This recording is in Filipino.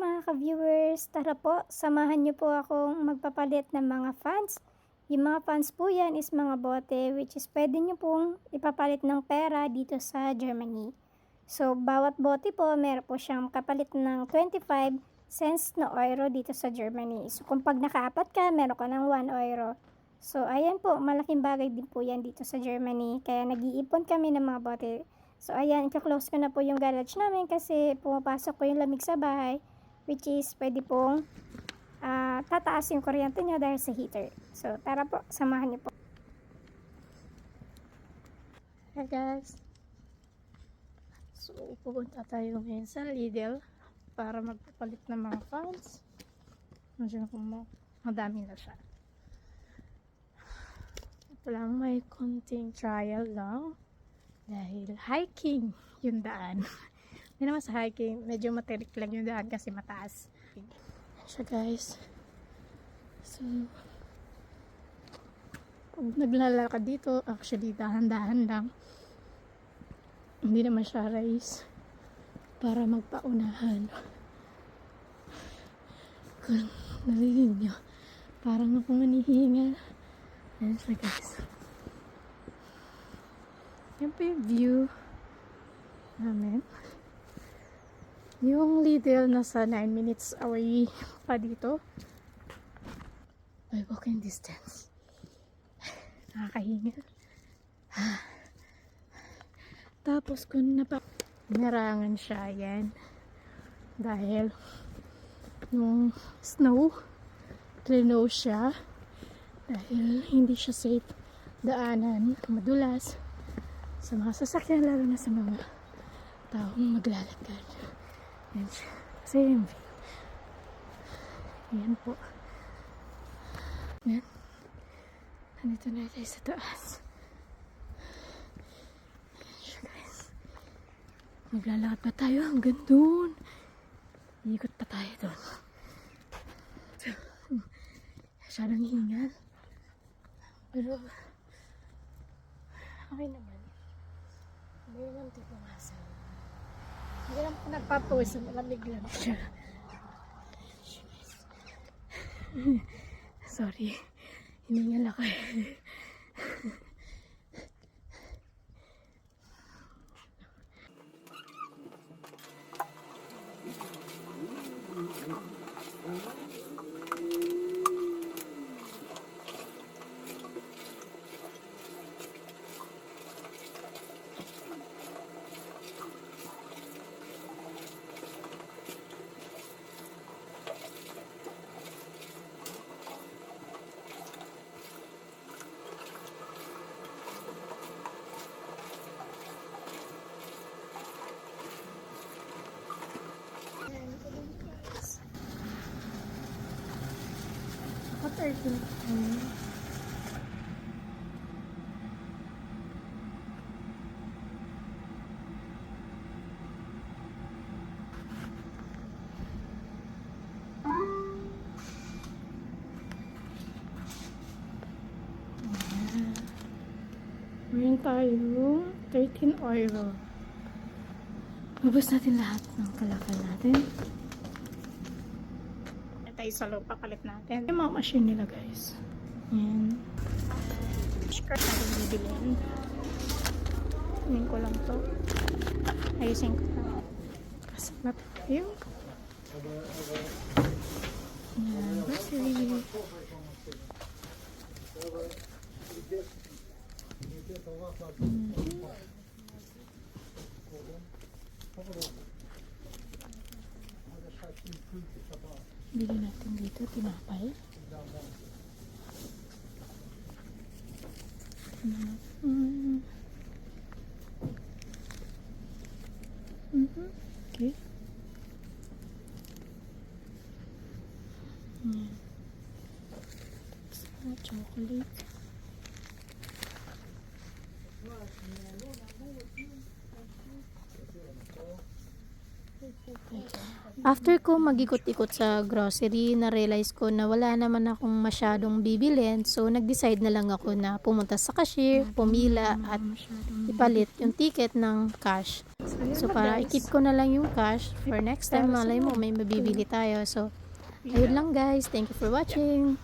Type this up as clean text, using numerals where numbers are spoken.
mga ka-viewers, tara po, samahan niyo po akong magpapalit ng mga fans. Yung mga fans po yan is mga bote which is pwede niyo pong ipapalit ng pera dito sa Germany. So, bawat bote po, meron po siyang kapalit ng 25 cents na euro dito sa Germany. So, kung pag nakaapat ka, meron ka ng 1 euro. So, ayan po, malaking bagay din po yan dito sa Germany. Kaya nag-iipon kami ng mga bote. So, ayan, ika-close ko na po yung garage namin kasi pumapasok po yung lamig sa bahay, which is pwede pong tataas yung kuryente nyo dahil sa heater. So, tara po, samahan nyo po. Hi guys! So, pupunta tayo ngayon sa Lidl para magpapalit ng mga fans. Nandiyan kung madami na siya. Ito lang, may konting trial lang. Dahil hiking yung daan. Hindi naman sa hiking, medyo materik lang yung daan kasi mataas. Ayan siya guys. So, pag naglalakad dito, actually dahan-dahan lang. Hindi naman siya race para magpaunahan. Kung narinig nyo, parang akong nanihinga. Ayan siya guys. Yan po yung view namin. Yung Lidl nasa 9 minutes away pa dito. By walking distance. Nakakahinga. Tapos kung narangan siya yan. Dahil yung snow, trino siya. Dahil hindi siya safe daanan, madulas. Sa mga sasakyan, lalo na sa mga taong maglalakad. Yan siya. Kasi yung view. Yan po. Yan. Nandito na tayo sa taas. Yan siya guys. Maglalakad pa tayo hanggang doon. Iikot pa tayo doon. Masyadong hingal. Pero okay naman. Hindi naman ito pumasal. Hindi naman po nagpapawis. Malamig lang siya. Sorry. Hiningal ako eh. What are you doing? Meron tayo 13 euro. Mabos natin lahat ng kalakal natin. Tayo sa loob, pakalit natin. Yung mga machine nila guys. Yan. Skirt natin bibilin. Tingin ko lang to. Ayusin ko lang. Pasok na tayo. Yan. Grocery. Bili natin dito, tinapay. Okay. Chocolate. After ko mag-ikot-ikot sa grocery, na-realize ko na wala naman akong masyadong bibilin. So, nag-decide na lang ako na pumunta sa cashier, pumila, at ipalit yung ticket ng cash. So, para i-keep ko na lang yung cash for next time, malay mo may mabibili tayo. So, ayun lang guys. Thank you for watching.